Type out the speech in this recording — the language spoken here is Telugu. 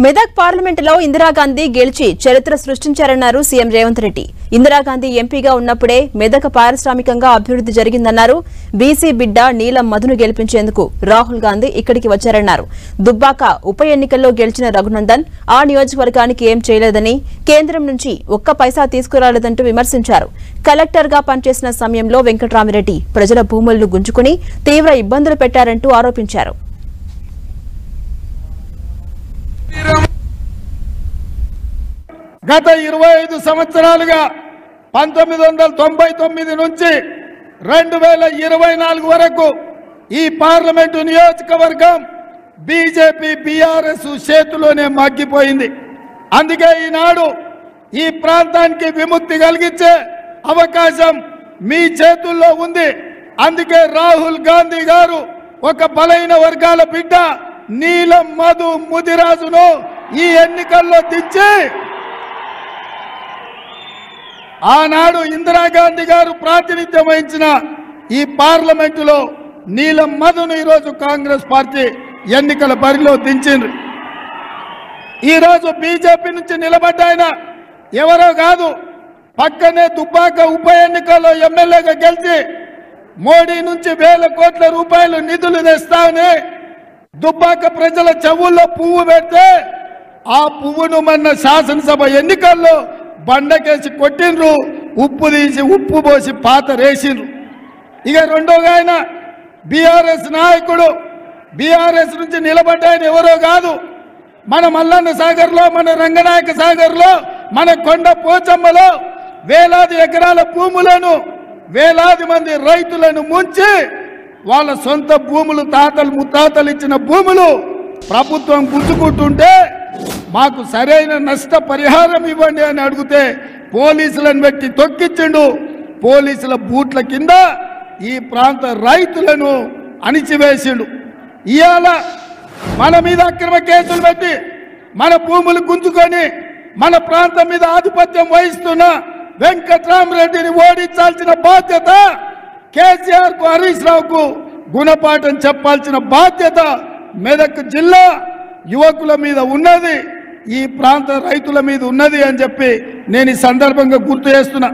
మెదక్ పార్లమెంటులో ఇందిరాగాంధీ గెలిచి చరిత్ర సృష్టించారన్నారు సీఎం రేవంత్ రెడ్డి. ఇందిరాగాంధీ ఎంపీగా ఉన్నప్పుడే మెదక్ పారిశ్రామికంగా అభివృద్ధి జరిగిందన్నారు. బీసీ బిడ్డ నీలం మధును గెలిపించేందుకు రాహుల్ గాంధీ ఇక్కడికి వచ్చారన్నారు. దుబ్బాక ఉప ఎన్నికల్లో గెలిచిన రఘునందన్ ఆ నియోజకవర్గానికి ఏం చేయలేదని, కేంద్రం నుంచి ఒక్క పైసా తీసుకురాలేదంటూ విమర్శించారు. కలెక్టర్గా పనిచేసిన సమయంలో వెంకట్రామిరెడ్డి ప్రజల భూములను గుంజుకుని తీవ్ర ఇబ్బందులు పెట్టారంటూ ఆరోపించారు. గత 25 సంవత్సరాలుగా 1999 నుంచి 2024 వరకు ఈ పార్లమెంటు నియోజకవర్గం బీజేపీ బీఆర్ఎస్ చేతిలోనే మగ్గిపోయింది. అందుకే ఈనాడు ఈ ప్రాంతానికి విముక్తి కలిగించే అవకాశం మీ చేతుల్లో ఉంది. అందుకే రాహుల్ గాంధీ గారు ఒక బలైన వర్గాల బిడ్డ నీలం మధు ముదిరాజును ఈ ఎన్నికల్లో దించి ఆనాడు ఇందిరాగాంధీ గారు ప్రాతినిధ్యం వహించిన ఈ పార్లమెంటులో నీలం మధును ఈరోజు కాంగ్రెస్ పార్టీ ఎన్నికల బరిలో దించింది. ఈరోజు బీజేపీ నుంచి నిలబడ్డాయన ఎవరో కాదు, పక్కనే దుబ్బాక ఉప ఎన్నికల్లో ఎమ్మెల్యేగా గెలిచి మోడీ నుంచి వేల కోట్ల రూపాయలు నిధులు తెస్తామని దుబ్బాక ప్రజల చెవుల్లో పువ్వు పెడితే ఆ పువ్వును మొన్న శాసనసభ ఎన్నికల్లో బండకేసి కొట్టిండ్రు, ఉప్పు తీసి ఉప్పు పోసి పాత రేసిండ్రు. ఇక రెండోగా ఆయన బీఆర్ఎస్ నాయకుడు, బీఆర్ఎస్ నుంచి నిలబడ్డాయని ఎవరో కాదు, మన మల్లన్న సాగర్లో, మన రంగనాయక సాగర్లో, మన కొండ పోచమ్మలో వేలాది ఎకరాల భూములను వేలాది మంది రైతులను ముంచి వాళ్ళ సొంత భూములు తాతలు ముత్తాతలు ఇచ్చిన భూములు ప్రభుత్వం గుంజుకుంటుంటే మాకు సరైన నష్ట పరిహారం ఇవ్వండి అని అడిగితే పోలీసులను పెట్టి తొక్కించిండు. పోలీసుల బూట్ల కింద ఈ ప్రాంత రైతులను అణిచివేసిండు. ఇవాళ మన మీద అక్రమ కేసులు పెట్టి మన భూములు గుంజుకొని మన ప్రాంతం మీద ఆధిపత్యం వహిస్తున్న వెంకట్రామిరెడ్డిని ఓడించాల్సిన బాధ్యత కేసీఆర్ కు, హరీష్ రావుకు గుణపాఠం చెప్పాల్సిన బాధ్యత మెదక్ జిల్లా యువకుల మీద ఉన్నది, ఈ ప్రాంత రైతుల మీద ఉన్నది అని చెప్పి నేను ఈ సందర్భంగా గుర్తు చేస్తున్నా.